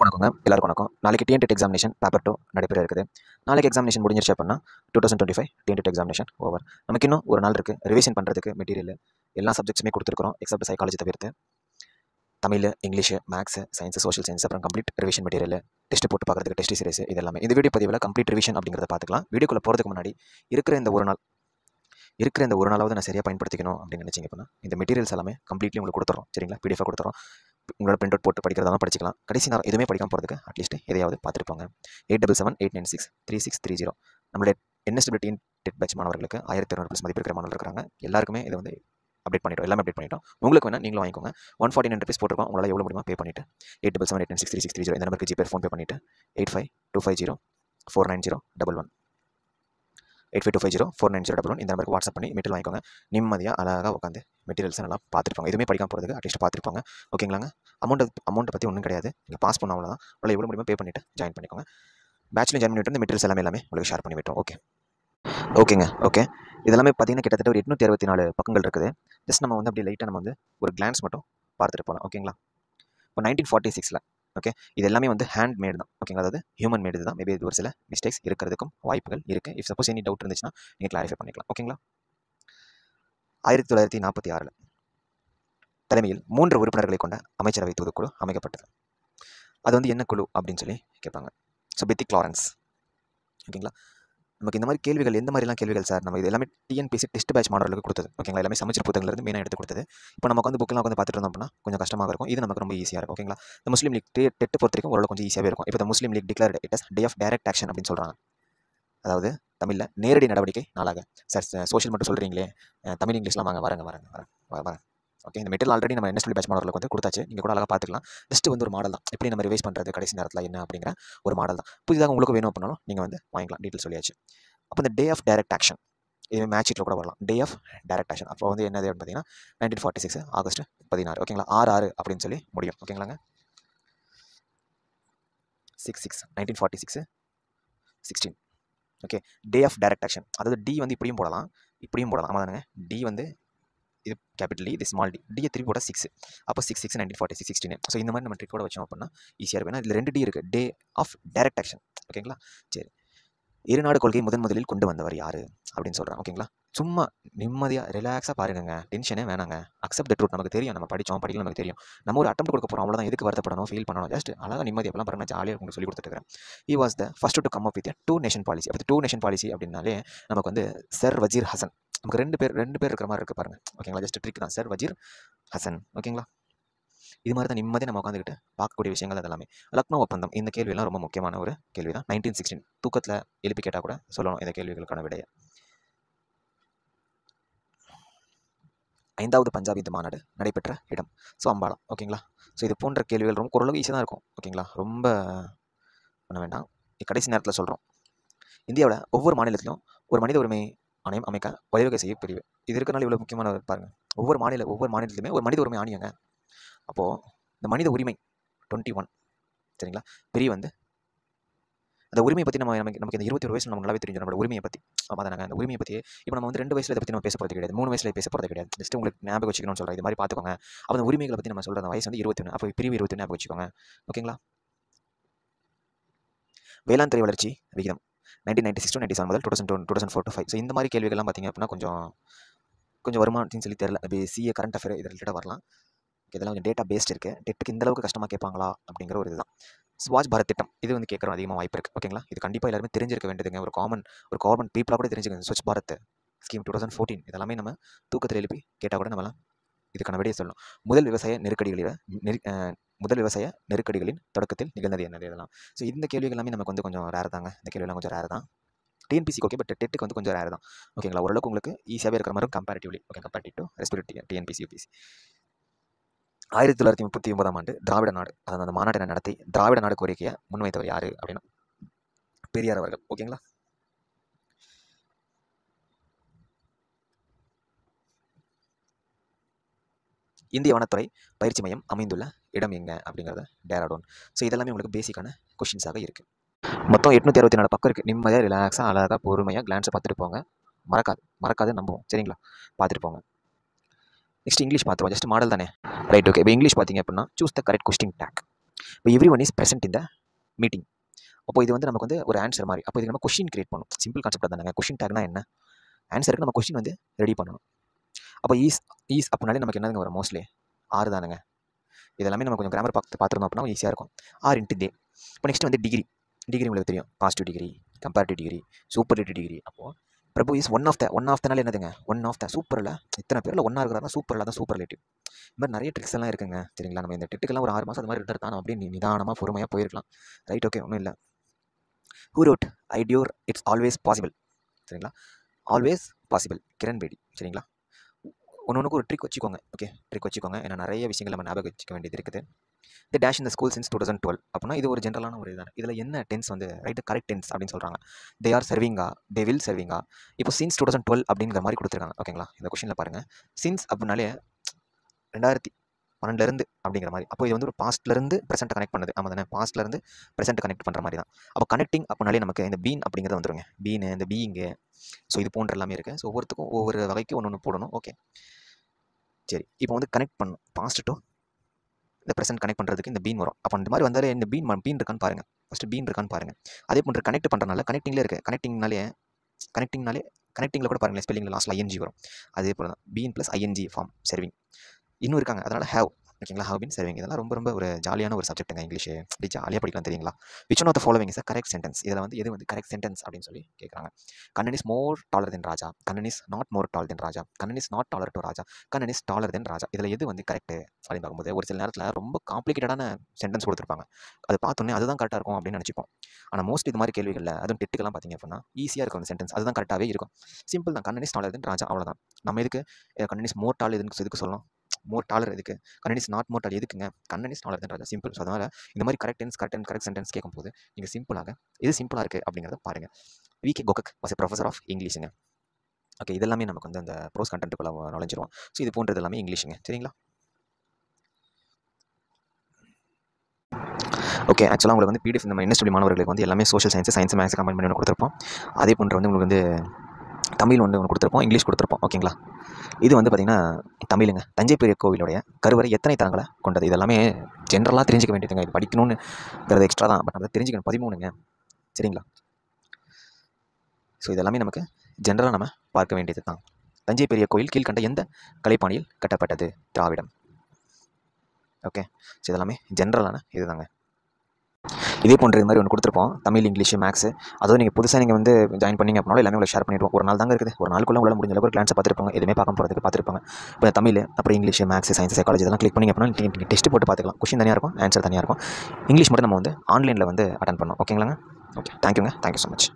வணக்கங்க. எல்லாருக்கும் வணக்கம். நாளைக்கு டிஎன்டெட் எக்ஸாமினேஷன் பேப்பர் 2 நடைபெற இருக்குது. நாளைக்கு எக்ஸாமினேஷன் முடிஞ்சிருச்சு அப்படின்னா 2025 டிஎன்டெட் எக்ஸாமினேஷன் ஓவர். நமக்கு இன்னும் ஒரு நாள் இருக்குது ரிவிஷன் பண்ணுறதுக்கு மெட்டீரியல் எல்லா சப்ஜெக்ட்ஸுமே கொடுத்துருக்குறோம் எக்ஸப்ட் சைக்காலஜி தவிர்த்து. Tamil, English, maths, science, social science, அப்புறம் கம்ப்ளீட் ரிவிஷன் மெட்டீரியல், டெஸ்ட் போட்டு பார்க்குறதுக்கு டெஸ்ட் சீரிஸ் இது எல்லாமே இந்த வீடியோ பதிவில் கம்ப்ளீட் ரிவிஷன் அப்படிங்கிறத பார்த்துக்கலாம். வீடியோக்குள்ளே போகிறதுக்கு முன்னாடி இருக்கிற இந்த ஒரு நாளாவது நான் சரியாக பயன்படுத்திக்கணும் அப்படின்னு நினச்சிங்க அப்படின்னா இந்த மெட்டீரியல்ஸ் எல்லாமே கம்ப்ளீட்லி உங்களுக்கு கொடுத்துறோம். சரிங்களா? பிடிஎஃப் கொடுத்துறோம். உங்களோட பிரிண்ட் அவுட் போட்டு படிக்கிறதாலும் படிச்சிக்கலாம். கடைசி நேரம் எதுவுமே படிக்காமல் போகிறதுக்கு அட்லீஸ்ட் எதையாவது பார்த்துருப்பாங்க. 8778963630 நம்மளுடைய என்எஸ்டபிள்யூ டிஎன்டெட் பேட்ச் மாணவர்களுக்கு 1200+ மதிப்பு இருக்கிற மாணவர்கள் இருக்கிறாங்க. எல்லாருக்குமே இதை வந்து அப்டேட் பண்ணிட்டோம். எல்லாமே அப்டேட் பண்ணிட்டோம். உங்களுக்கு வேணால் நீங்களும் வாங்கிக்கோங்க. 149 rupees போட்டிருக்கோம். உங்களால் எவ்வளோ முடியுமா பே பண்ணிவிட்டு 8778963630 இந்த நம்பருக்கு ஜிபே ஃபோன்பே பண்ணிவிட்டு 8525049011 8525049011 இந்த நம்பருக்கு வாட்ஸ்அப் பண்ணி மெட்டீரியல் வாங்கிக்கோங்க. நிம்மதியாக அழகாக உட்காந்து மெட்டீரியல்ஸ் நல்லா பார்த்துருப்பாங்க. எதுவுமே படிக்காமல் போகிறதுக்கு அட்லீஸ்ட் பார்த்துருப்பாங்க. ஓகேங்களாங்க? அமௌண்ட்டை பற்றி ஒன்றும் கிடையாது. நீங்கள் பாஸ் பண்ண அவ்வளோதான். உங்களை எவ்வளோ முடியுமோ பே பண்ணிவிட்டு ஜாயின் பண்ணிக்கோங்க. பேட்ச்லையும் ஜாயின் பண்ணிவிட்டு இந்த மெட்டீரியல்ஸ் எல்லாமே உங்களுக்கு ஷேர் பண்ணி விட்டோம். ஓகேங்க. இதெல்லாமே பார்த்தீங்கன்னா கிட்டத்தட்ட ஒரு 864 பக்கங்கள் இருக்குது. ஜஸ்ட் நம்ம வந்து அப்படியே லைட்டாக நம்ம வந்து ஒரு கிளான்ஸ் மட்டும் பார்த்துட்டு போகலாம். ஓகேங்களா? இப்போ 1946 ஓகே, இது எல்லாமே வந்து ஹேண்ட் மேடு தான். ஓகேங்களா? அதாவது ஹியூமன் மேடு தான். மேபி இது ஒரு சில மிஸ்டேக்ஸ் இருக்கிறதுக்கும் வாய்ப்புகள் இருக்குது. இஃப் சப்போஸ் எனி டவுட் இருந்துச்சுன்னா நீங்கள் கிளாரிஃபை பண்ணிக்கலாம். ஓகேங்களா? 1946 தலைமையில் 3 உறுப்பினர்களை கொண்ட அமைச்சரவை தூதுக்குழு அமைக்கப்பட்டது. அது வந்து என்ன குழு அப்படின்னு சொல்லி கேட்பாங்க. So Pethick Lawrence. ஓகேங்களா? நமக்கு இந்த மாதிரி கேள்விகள் எந்த மாதிரிலாம் கேள்விகள் சார் நம்ம இது எல்லாமே டிஎன்பிசி டெஸ்ட் பேட்ச் மாடலுக்கு கொடுத்தது. ஓகேங்களா? எல்லாமே சமைச்சர் புத்தகங்கள்லேருந்து மெயினாக எடுத்து கொடுத்தது. இப்போ நமக்கு வந்து புக்கெலாம் வந்து பார்த்துட்டு இருந்தோம் அப்படின்னா கொஞ்சம் கஷ்டமாக இருக்கும். இது நமக்கு ரொம்ப ஈஸியாக இருக்கும். ஓகேங்களா? இந்த முஸ்லீம் லீக் டெட் பொறுத்த வரைக்கும் ஓரளவு கொஞ்சம் ஈஸியாகவே இருக்கும். இப்போ இந்த Muslim League declared it as day of direct action அப்படின்னு சொல்கிறாங்க. அதாவது தமிழில் நேரடி நடவடிக்கை நாளாக. சார் சோஷியல் மட்டும் சொல்கிறீங்களே, தமிழ் இங்கிலீஷ்லாம் வரேன். ஓகே, இந்த மெட்டீரியல் ஆல்ரெடி நம்ம என்எஸ்டபிள்யூ பேட்ச் மாடலுக்கு வந்து கொடுத்தாச்சு. நீங்கள் கூட அழகாக பார்த்துக்கலாம். ஜஸ்ட் வந்து ஒரு மாடல் தான். எப்படி நம்ம ரிவைஸ் பண்ணுறது கடைசி நேரத்தில் என்ன அப்படிங்கிற ஒரு மாடல் தான். புதிதாக உங்களுக்கு வேணும் அப்படின்னாலும் நீங்கள் வந்து வாங்கிக்கலாம். டீட்டெயில் சொல்லியாச்சு. அப்போ இந்த டே ஆஃப் டைரக்ட் ஆக்ஷன் இதுவே மேட்ச் ஷீட்டில் கூட வரலாம். டே ஆஃப் டைரக்ட் ஆக்ஷன் அப்போ வந்து என்னது அப்படின்னு பார்த்தீங்கன்னா 1946 ஆகஸ்ட் 16. ஓகேங்களா? 6 அப்படின்னு சொல்லி முடியும். ஓகேங்களாங்க? 1946 16. Okay, day of direct action. அதாவது டி வந்து இப்படியும் போடலாம். ஆமாம் தானுங்க. டி வந்து இது கேபிட்டல் இது ஸ்மால் டியை திருப்பி போட 6. அப்போ 6/6/1946 16. ஸோ இந்த மாதிரி நம்ம ட்ரிக்கோட வச்சோம் அப்படின்னா ஈஸியாக இருக்கும். ஏன்னா இதில் 2 டி இருக்குது. Day of direct action. ஓகேங்களா? சரி, இருநாடு கொள்கை முதலில் கொண்டு வந்தவர் யார் அப்படின்னு சொல்கிறாங்க. ஓகேங்களா? சும்மா நிம்மதியாக ரிலாக்ஸாக பாருங்க. டென்ஷனே வேணாங்க. Accept the truth. நமக்கு தெரியும், நம்ம படித்தோம் படிக்கல நமக்கு தெரியும். நம்ம ஒரு அட்டம் கொடுக்க போகிறோம், அவ்வளோதான். எதுக்கு வருத்தப்படணும், ஃபீல் பண்ணணும்? ஜஸ்ட் அழகாக நிம்மதி அப்பெல்லாம் பாருங்க. ஜாலியாக உங்களுக்கு சொல்லி கொடுத்துருக்கேன். He was the first to come up with 2 nation policy. அப்போ 2 நேஷன் பாலிசி அப்படின்னாலே நமக்கு வந்து சர் வஜீர் ஹசன். நமக்கு ரெண்டு பேர் இருக்கிற மாதிரி இருக்குது பாருங்க. ஓகேங்களா? ஜஸ்ட் ட்ரிக் தான். சர் வஜீர் ஹசன். ஓகேங்களா? இது மாதிரி தான் நிம்மதியாக நம்ம உட்காந்துக்கிட்டு பார்க்கக்கூடிய விஷயங்கள் அதெல்லாமே. லக்னோ ஒப்பந்தம் இந்த கேள்வியெல்லாம் ரொம்ப முக்கியமான ஒரு கேள்வி தான். 1916 தூக்கத்தில் எழுப்பி கேட்டால் கூட சொல்லணும் இந்த கேள்விகளுக்கான விடைய. 5வது பஞ்சாப் இந்து மாநாடு நடைபெற்ற இடம். ஸோ அம்பாலா. ஓகேங்களா? ஸோ இது போன்ற கேள்விகள் ரொம்ப ஓரளவு ஈஸியாக தான் இருக்கும். ஓகேங்களா? ரொம்ப பண்ண வேண்டாம். கடைசி நேரத்தில் சொல்கிறோம். இந்தியாவில் ஒவ்வொரு மாநிலத்திலும் ஒரு மனித உரிமை ஆணையம் அமைக்க வழிவகை செய்ய பிரிவு. இது இருக்கிறனால இவ்வளோ முக்கியமான பாருங்கள். ஒவ்வொரு மாநிலத்திலுமே ஒரு மனித உரிமை ஆணையங்க. அப்போது இந்த மனித உரிமை 21 சரிங்களா? பிரிவு வந்து அந்த உரிமையை பற்றி நமக்கு இந்த 21 வயசில் நம்ம நல்லாவே தெரிஞ்சு நம்மளோட உரிமையை பற்றி. அதாங்க அந்த உரிமையை பற்றி இப்போ நம்ம வந்து 2 வயசில் இதை பற்றி நம்ம பேச போகிறது கிடையாது. 3 வயசில் பேச போகிறது கிடையாது. ஜஸ்ட் உங்களுக்கு ஞாபகம் வச்சுக்கணும்னு சொல்கிறேன். இது மாதிரி பார்த்துக்கோங்க. அப்போ அந்த உரிமைகளை பற்றி நம்ம சொல்கிற அந்த வயசு வந்து 21. அப்போ பிரிவு 21 ஞாபகம் வச்சுக்கோங்க. ஓகேங்களா? வேளாண் துறை வளர்ச்சி விகிதம் 1996 to 97 முதல் 2004 to 5. ஸோ இந்த மாதிரி கேள்விகள்லாம் பார்த்தீங்க அப்படின்னா கொஞ்சம் வருமானத்தின்னு சொல்லி தெரியல. அப்படி சிஏ கரண்ட் அஃபேர் இது ரிலேட்டடாக வரலாம். இதெல்லாம் கொஞ்சம் டேட்டா பேஸ்ட் இருக்குது. டெட்டுக்கு இந்த அளவுக்கு கஷ்டமாக கேட்பாங்களா அப்படிங்கிற ஒரு இதுதான். ஸ்வச் பாரத் திட்டம் இது வந்து கேட்குறோம் அதிகமாக வாய்ப்பு இருக்குது. ஓகேங்களா? இது கண்டிப்பாக எல்லாருமே தெரிஞ்சிருக்க வேண்டியதுங்க. ஒரு காமன் பீப்புளாக கூட தெரிஞ்சுக்கங்க. ஸ்வச் பாரத் ஸ்கீம் 2014 இதெல்லாமே நம்ம தூக்கத்தில் எழுப்பி கேட்டால் கூட நம்மளாம் இதுக்கான விடையை சொல்லணும். முதல் விவசாய நெருக்கடிகளின் தொடக்கத்தில் நிகழ்ந்தது என்னது இதெல்லாம். ஸோ இந்த கேள்விகள் எல்லாமே நமக்கு வந்து கொஞ்சம் ரேர் தாங்க. இந்த கேள்வியெல்லாம் கொஞ்சம் ரேர் தான். டிஎன்பிசிக்கு ஓகே, பட் டெட்டுக்கு வந்து கொஞ்சம் ரேர் தான். ஓகேங்களா? ஓரளவுக்கு உங்களுக்கு ஈஸியாகவே இருக்கிற மாதிரி comparatively. Okay, comparative to respect TNPSC UPSC. 1939ஆம் ஆண்டு திராவிட நாடு அதாவது அந்த மாநாட்டை நடத்தி திராவிட நாடு கோரிக்கையை முன்வைத்தவர் யார் அப்படின்னா பெரியார் அவர்கள். ஓகேங்களா? இந்திய வனத்துறை பயிற்சி மையம் அமைந்துள்ள இடம் எங்க அப்படிங்கிறத டேராடூன். ஸோ இதெல்லாமே உங்களுக்கு பேசிக்கான கொஷின்ஸாக இருக்குது. மொத்தம் 864 பக்கம் இருக்குது. நிம்மதியாக ரிலாக்ஸாக அழகாக பொறுமையாக கிளான்ஸை பார்த்துட்டு போங்க. மறக்காது நம்புவோம். சரிங்களா? பார்த்துட்டு போங்க. நெக்ஸ்ட் இங்கிலீஷ் பார்த்துருவோம். ஜஸ்ட் மாடல் தானே. ரைட். ஓகே, இப்போ இங்கிலீஷ் பார்த்தீங்க அப்படின்னா choose the correct question take. இப்போ எவ்ரி ஒன் இஸ் ப்ரெசென்ட் இந்த மீட்டிங். அப்போ இது வந்து நமக்கு வந்து ஒரு ஆன்சர் மாதிரி. அப்போ இதுக்கு நம்ம கொஷின் கிரியேட் பண்ணணும். சிம்பிள் கான்செப்ட் தானேங்க. கொஷின் டேக்னா என்ன? ஆன்சருக்கு நம்ம கொஷின் வந்து ரெடி பண்ணணும். அப்போ ஈஸ் அப்படின்னாலே நமக்கு என்னதுங்க வரும்? மோஸ்ட்லி ஆறு தானுங்க. இதெல்லாமே நம்ம கொஞ்சம் கிராமர் பார்த்துருந்தோம் அப்படின்னா ஈஸியாக இருக்கும். ஆர் இன்ட்டு தே. இப்போ நெக்ஸ்ட் வந்து டிகிரி. டிகிரி உங்களுக்கு தெரியும். Positive degree, comparative degree, superlative degree. அப்போது பிரபு இஸ் ஒன் ஆஃப் தனால என்னதுங்க? ஒன் ஆஃப் த சூப்பரில் இத்தனை பேரில் ஒன்றா இருக்கிறதா சூப்பரில் தான் சூப்பர்லேட்டிவ். இந்த மாதிரி நிறைய ட்ரிக்ஸ் எல்லாம் இருக்குங்க. சரிங்களா? நம்ம இந்த டெட்டுக்கெல்லாம் ஒரு 6 மாதம் அது மாதிரி இருந்தால் நம்ம அப்படியே நிதானமாக பொறுமையாக போயிருக்கலாம். ரைட், ஓகே, ஒன்றும் இல்லை. Who wrote I dare it's always possible. சரிங்களா? Always possible, Kiran Bedi. சரிங்களா? ஒன்றுக்கு ஒரு ட்ரிக் வச்சுக்கோங்க. ஓகே, ட்ரிக் வச்சுக்கோங்க. ஏன்னா நிறைய விஷயங்கள் நம்ம ஞாபகம் வச்சுக்க வேண்டியது இருக்குது. தி dash in the school since 2012 அப்படின்னா இது ஒரு ஜென்ரலான ஒரு இதுதான். இதில் என்ன டென்ஸ் வந்து ரைட்டு கரெக்ட் டென்ஸ் அப்படின்னு சொல்கிறாங்க. தே ஆர் சர்விங்கா, தே வில் சர்விங்கா. இப்போ சின்ஸ் 2012 அப்படிங்கிற மாதிரி கொடுத்துருக்காங்க. ஓகேங்களா? இந்த கொஷனில் பாருங்கள். சின்ஸ் அப்படின்னாலே 2012 அப்படிங்கிற மாதிரி. அப்போ இது வந்து ஒரு பாஸ்ட்லேருந்து ப்ரெசென்ட்டை கனெக்ட் பண்ணுது. ஆமாம் தானே? பாஸ்ட்லேருந்து ப்ரெசென்ட் கனெக்ட் பண்ணுற மாதிரி தான். அப்போ கனெக்டிங் அப்படின்னாலே நமக்கு இந்த பீன் அப்படிங்கிறது வந்துருங்க. பீனு, இந்த பீயிங்கு, ஸோ இது போன்ற எல்லாமே இருக்குது. ஸோ ஒவ்வொருத்துக்கும் ஒவ்வொரு வகைக்கு ஒன்று போடணும். ஓகே, சரி. இப்போ வந்து கனெக்ட் பண்ணணும். பாஸ்ட் டு இந்த ப்ரெசென்ட் கனெக்ட் பண்ணுறதுக்கு இந்த பீன் வரும். அப்போ இந்த மாதிரி வந்தாலே இந்த பீன் இருக்கான்னு பாருங்கள். ஃபஸ்ட்டு பீன் இருக்கான்னு பாருங்கள். அதே போன்று கனெக்ட் பண்ணுறதுனால கனெக்டிங்லேயே இருக்குது. கனெக்டிங்கில் கூட பாருங்களேன், ஸ்பெல்லிங்கில் லாஸ்ட்டில் ஐஎன்ஜி வரும். அதே போல் தான் been plus ING form serving இன்னும் இருக்காங்க. அதனால் ஹேவ். ஓகேங்களா? Have been serving. இதெல்லாம் ரொம்ப ஒரு ஜாலியான ஒரு சப்ஜெக்ட்டுங்க. இங்கிலீஷ் அப்படி ஜாலியாக படிக்கலாம். தெரியுங்களா? Which one of the following is a correct sentence. இதில் வந்து எது வந்து கரெக்ட் சென்டென்ஸ் அப்படின்னு சொல்லி கேட்குறாங்க. Kannan is more taller than Raja. Kannan is not more tall than Raja. Kannan is not taller to Raja. Kannan is taller than Raja. இதில் எது வந்து கரெக்ட் அப்படின்னு பார்க்கும்போது ஒரு சில நேரத்தில் ரொம்ப காம்ப்ளிகேட்டடான சென்டென்ஸ் கொடுத்துருப்பாங்க. அது பார்த்தோன்னே அதுதான் கரெக்டாக இருக்கும் அப்படின்னு நினச்சிப்போம். ஆனால் மோஸ்ட் இது மாதிரி கேள்விகளில் அதுவும் டெட்டுக்கெல்லாம் பார்த்தீங்க அப்படின்னா ஈஸியாக இருக்கும் அந்த சென்டென்ஸ். அதுதான் கரெக்டாகவே இருக்கும். சிம்பிள் தான். கண்ணன் இஸ் டாலர் தென் ராஜா, அவ்வளோதான். நம்ம எதுக்கு கண்ணன் இஸ் மோர் டால் எதுக்கு சொல்லணும்? மோர் டாலர் எதுக்கு? கண்ணன் இஸ் நாட் மோர் டால் எதுக்குங்க? Kannan is taller than Raja, simple. So அதனால் இந்த மாதிரி கரெக்ட் சென்டென்ஸ் கேட்கும்போது நீங்கள் சிம்பிளாக இது சிம்பிளாக இருக்குது அப்படிங்கிறத பாருங்கள். V K Gokak was a professor of இங்கிலீஷுங்க. ஓகே, இதெல்லாமே நமக்கு வந்து அந்த ப்ரோஸ் கண்டென்ட்டுக்குள்ளே நுழைஞ்சிருவோம். ஸோ இது போன்றது எல்லாமே இங்கிலீஷுங்க. சரிங்களா? ஓகே, ஆக்சுவலாக உங்களுக்கு வந்து பிடிஎஃப் நம்ம என்எஸ்டபிள்யூ மாணவர்களுக்கு வந்து எல்லாமே சோஷியல் சயின்ஸ் மேக்ஸ் கம்பைன் பண்ணி ஒன்று கொடுத்துருப்போம். அதே போன்று வந்து உங்களுக்கு வந்து தமிழ் ஒன்று கொடுத்துருப்போம், இங்கிலீஷ் கொடுத்துருப்போம். ஓகேங்களா? இது வந்து பார்த்திங்கன்னா தமிழுங்க. தஞ்சை பெரிய கோவிலுடைய கருவறை எத்தனை தளங்களை கொண்டது? இதெல்லாமே ஜென்ரலாக தெரிஞ்சிக்க வேண்டியதுங்க. இது படிக்கணுங்கிறது எக்ஸ்ட்ரா தான், பட் நம்ம தெரிஞ்சுக்கணும். 13ங்க. சரிங்களா? ஸோ இதெல்லாமே நமக்கு ஜென்ரலாக நம்ம பார்க்க வேண்டியது தான். தஞ்சை பெரிய கோயில் கீழ்கண்ட எந்த கலைப்பாணியில் கட்டப்பட்டது? திராவிடம். ஓகே, ஸோ இதெல்லாமே ஜென்ரலான இது தாங்க. இதே போன்ற இது மாதிரி ஒன்று கொடுத்துருப்போம். Tamil, English, maths. அதுவும் நீங்கள் புதுசாக நீங்கள் வந்து ஜாயின் பண்ணிங்க அப்படின்னாலும் எல்லாமே உங்களுக்கு ஷேர் பண்ணிடுவோம். ஒரு நாள் தாங்க இருக்குது. ஒரு நாளுக்குள்ளே உங்களால் முடிஞ்ச அளவுக்கு கிளான்ஸை பார்த்துருப்பாங்க. எதுவுமே பார்த்துருப்பாங்க. இப்போ தமிழ், அப்புறம் இங்கிலீஷ், மேக்ஸ், சயின்ஸ், சைக்காலஜி இதெல்லாம் கிளிக் பண்ணிங்க அப்படின்னா நீங்கள் டெஸ்ட் போட்டு பார்த்துக்கலாம். கொஷின் தனியாக இருக்கும், ஆன்சர் தனியாக இருக்கும். இங்கிலீஷ் மட்டும் நம்ம வந்து ஆன்லைனில் வந்து அட்டன் பண்ணோம். ஓகேங்களாங்க? ஓகே, தேங்க்யூங்க. Thank you so much.